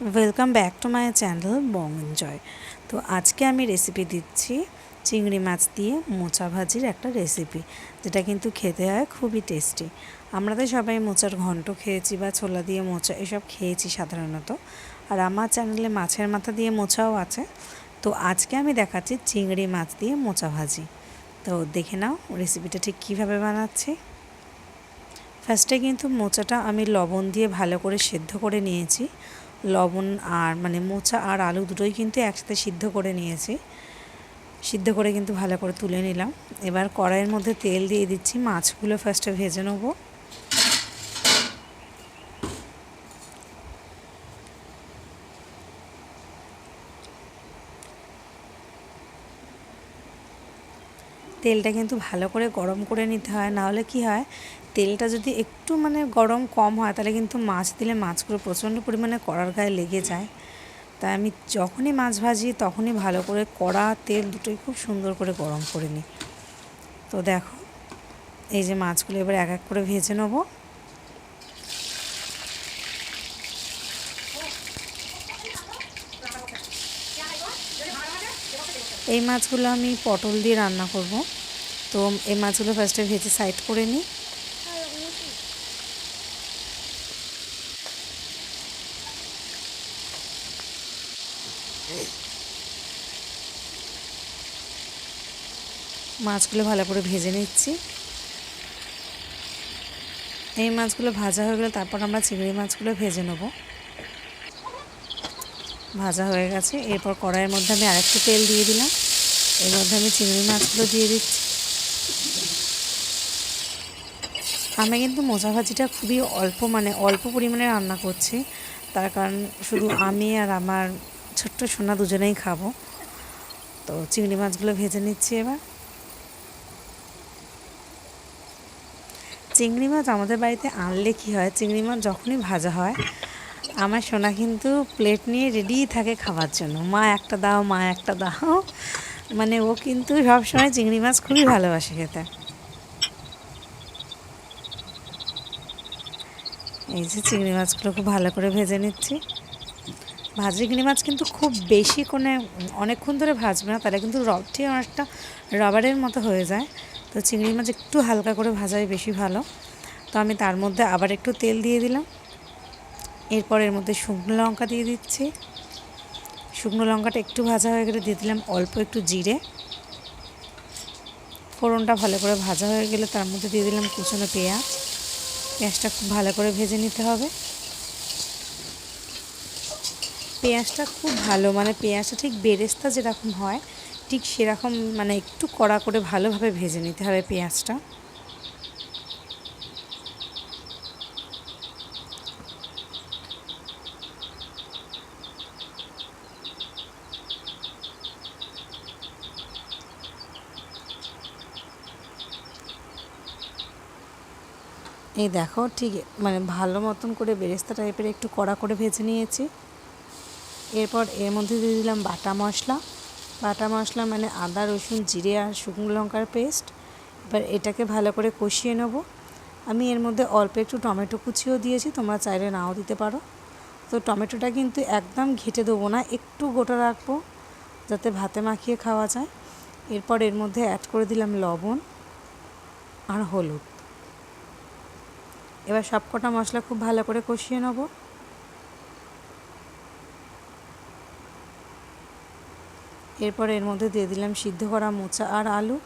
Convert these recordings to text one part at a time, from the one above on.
Welcome back to my channel Bong enjoy. তো আজকে আমি রেসিপি দিচ্ছি চিংড়ি মাছ দিয়ে মোচা ভাজির একটা রেসিপি, যেটা কিন্তু খেতে হয় খুবই টেস্টি। আমরা তো সবাই মোচার ঘন্ট খেয়েছি বা ছোলা দিয়ে মোচা এসব খেয়েছি সাধারণত, আর আমার চ্যানেলে মাছের মাথা দিয়ে মোচাও আছে। তো আজকে আমি দেখাচ্ছি চিংড়ি মাছ দিয়ে মোচা ভাজি। তো দেখে নাও রেসিপিটা ঠিক কীভাবে বানাচ্ছি। ফার্স্টে কিন্তু মোচাটা আমি লবণ দিয়ে ভালো করে সেদ্ধ করে নিয়েছি। লবণ আর মোচা আর আলু দুটোই কিন্তু একসাথে সিদ্ধ করে নিয়েছি। সিদ্ধ করে কিন্তু ভালো করে তুলে নিলাম। এবার কড়াইয়ের মধ্যে তেল দিয়ে দিচ্ছি, মাছগুলো ফার্স্টে ভেজে নেব। তেলটা কিন্তু ভালো করে গরম করে নিতে হয়, নাহলে কি হয়, তেলটা যদি একটু গরম কম হয় তাহলে কিন্তু মাছ দিলে মাছগুলো প্রচণ্ড পরিমাণে কড়ার গায়ে লেগে যায়। তাই আমি যখনই মাছ ভাজি তখনই ভালো করে কড়া তেল দুটোই খুব সুন্দর করে গরম করে নিই। তো দেখো, এই যে মাছগুলো এবার এক এক করে ভেজে নেব। এই মাছগুলো আমি পটল দিয়ে রান্না করব। তো এই মাছগুলো ফার্স্টে ভেজে সাইড করে নিই। মাছগুলো ভালো করে ভেজে নিচ্ছি। এই মাছগুলো ভাজা হয়ে গেলে তারপর আমরা চিংড়ি মাছগুলো ভেজে নেব। ভাজা হয়ে গেছে, এরপর কড়াইয়ের মধ্যে আমি আরেকটু তেল দিয়ে দিলাম। এর মধ্যে আমি চিংড়ি মাছগুলো দিয়ে দিচ্ছি। আমি কিন্তু মোচা ভাজিটা খুবই অল্প পরিমাণে রান্না করছি, তার কারণ শুধু আমি আর আমার ছোট্ট সোনা দুজনেই খাবো। তো চিংড়ি মাছগুলো ভেজে নিচ্ছি। এবার চিংড়ি মাছ আমাদের বাড়িতে আনলে কী হয়, চিংড়ি মাছ যখনই ভাজা হয় আমার সোনা কিন্তু প্লেট নিয়ে রেডিই থাকে খাবার জন্য, মা একটা দাও, মা একটা দাও। ও কিন্তু সবসময় চিংড়ি মাছ খুবই ভালোবাসে খেতে। এই যে চিংড়ি মাছগুলো খুব ভালো করে ভেজে নিচ্ছি। চিংড়ি মাছ কিন্তু খুব বেশি অনেকক্ষণ ধরে ভাজবে না, তাহলে কিন্তু ঠিক অনেকটা রাবারের মতো হয়ে যায়। তো চিংড়ি মাছ একটু হালকা করে ভাজাই বেশি ভালো। তো আমি তার মধ্যে আবার একটু তেল দিয়ে দিলাম। এরপর এর মধ্যে শুকনো লঙ্কা দিয়ে দিচ্ছি। শুকনো লঙ্কাটা একটু ভাজা হয়ে গেলে দিয়ে দিলাম অল্প একটু জিরে। ফোড়নটা ভালো করে ভাজা হয়ে গেলে তার মধ্যে দিয়ে দিলাম কুচনো পেঁয়াজ। পেঁয়াজটা খুব ভালো করে ভেজে নিতে হবে। পেঁয়াজটা খুব ভালো, পেঁয়াজটা ঠিক বেরেস্তা যেরকম হয় ঠিক সেরকম একটু কড়া করে ভালোভাবে ভেজে নিতে হবে পেঁয়াজটা। এই দেখো, ঠিক ভালো মতন করে বেরেস্তা টাইপের একটু কড়া করে ভেজে নিয়েছি। এরপর এর মধ্যে দিয়ে দিলাম বাটা মশলা। বাটা মশলা আদা, রসুন, জিরে আর শুকনো লঙ্কার পেস্ট। এবার এটাকে ভালো করে কষিয়ে নেব। আমি এর মধ্যে অল্প একটু টমেটো কুচিও দিয়েছি, তোমরা চাইলে নাও দিতে পারো। তো টমেটোটা কিন্তু একদম ঘেটে দেবো না, একটু গোটা রাখবো যাতে ভাতে মাখিয়ে খাওয়া যায়। এরপর এর মধ্যে অ্যাড করে দিলাম লবণ আর হলুদ। এবার সব কটা মশলা খুব ভালো করে কষিয়ে নেব। এরপর এর মধ্যে দিয়ে দিলাম সিদ্ধ করা মোচা আর আলু।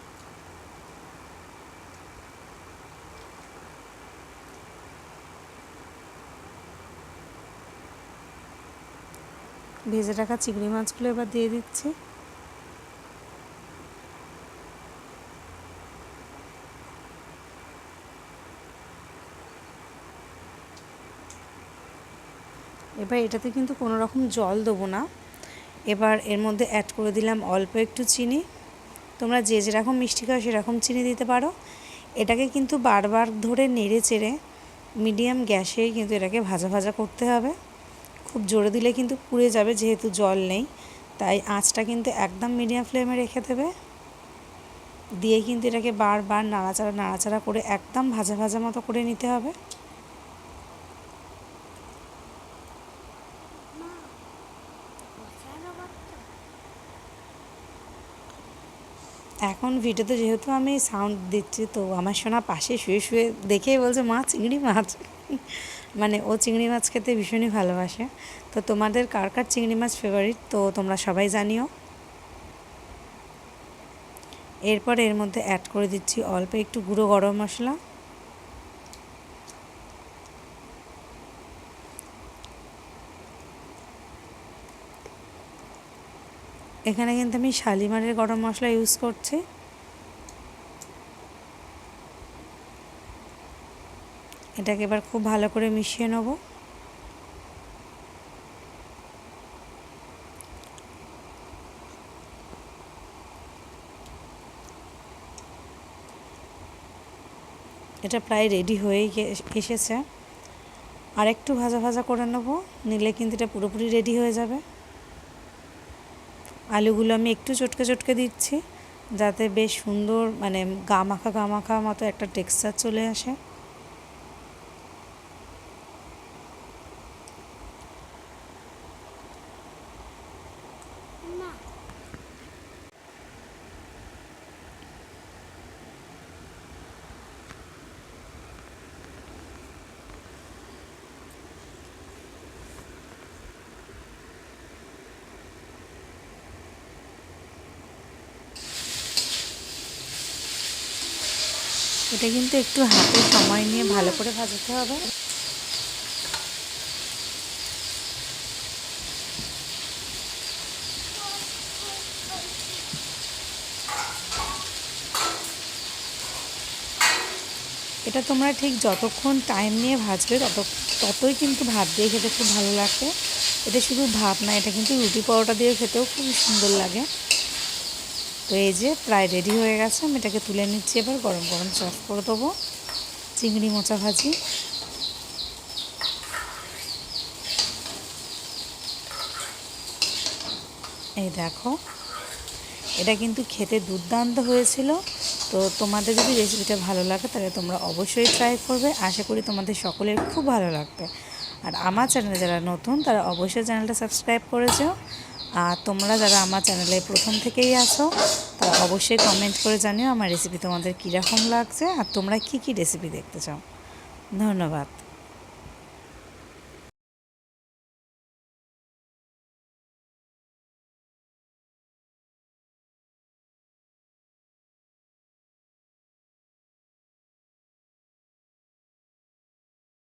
ভেজে রাখা চিংড়ি মাছগুলো এবার দিয়ে দিচ্ছি। এবার এটাতে কিন্তু কোনো রকম জল দেবো না। এবার এর মধ্যে অ্যাড করে দিলাম অল্প একটু চিনি। তোমরা যে যেরকম মিষ্টি খাও সেরকম চিনি দিতে পারো। এটাকে কিন্তু বারবার ধরে নেড়ে চেড়ে মিডিয়াম গ্যাসেই কিন্তু এটাকে ভাজা ভাজা করতে হবে। খুব জোরে দিলে কিন্তু পুড়ে যাবে, যেহেতু জল নেই, তাই আঁচটা কিন্তু একদম মিডিয়াম ফ্লেমে রেখে দেবে। দিয়ে কিন্তু এটাকে বারবার নাড়াচাড়া করে একদম ভাজা ভাজা মতো করে নিতে হবে। এখন ভিডিওতে যেহেতু আমি সাউন্ড দিচ্ছি, তো আমার সোনা পাশে শুয়ে শুয়ে দেখেই বলছে মা চিংড়ি মাছ। মানে ও চিংড়ি মাছ খেতে ভীষণই ভালোবাসে। তো তোমাদের কার কার চিংড়ি মাছ ফেভারিট তো তোমরা সবাই জানিও। এরপর এর মধ্যে অ্যাড করে দিচ্ছি অল্প একটু গুঁড়ো গরম মশলা, এখানে কিন্তু আমি শালিমারের গরম মশলা ইউজ করছি। এটাকে এবার খুব ভালো করে মিশিয়ে নেব। এটা প্রায় রেডি হয়েই এসেছে। আর একটু ভাজা ভাজা করে নেব, নিলে কিন্তু এটা পুরোপুরি রেডি হয়ে যাবে। আলুগুলো আমি একটু চটকে চটকে দিচ্ছি, যাতে বেশ সুন্দর মানে গা মাখা মতো একটা টেক্সচার চলে আসে। এটা কিন্তু একটু হাতে সময় নিয়ে ভালো করে ভাজতে হবে। এটা তোমরা ঠিক যতক্ষণ টাইম নিয়ে ভাজবে ততই কিন্তু ভাত দিয়ে খেতে খুব ভালো লাগবে। এটা শুধু ভাত না, এটা কিন্তু রুটি পরোটা দিয়ে খেতেও খুব সুন্দর লাগে। তো এই যে প্রায় রেডি হয়ে গেছে, আমি এটাকে তুলে নিচ্ছি। এবার গরম গরম সার্ভ করে দেবো চিংড়ি মোচা ভাজি। এই দেখো, এটা কিন্তু খেতে দুর্দান্ত হয়েছিল। তো তোমাদের যদি রেসিপিটা ভালো লাগে তাহলে তোমরা অবশ্যই ট্রাই করবে। আশা করি তোমাদের সকলের খুব ভালো লাগবে। আর আমার চ্যানেলে যারা নতুন তারা অবশ্যই চ্যানেলটা সাবস্ক্রাইব করেছো। আর তোমরা যারা আমার চ্যানেলে প্রথম থেকেই আছো তারা অবশ্যই কমেন্ট করে জানিও আমার রেসিপি তোমাদের কীরকম লাগছে আর তোমরা কী কী রেসিপি দেখতে চাও। ধন্যবাদ।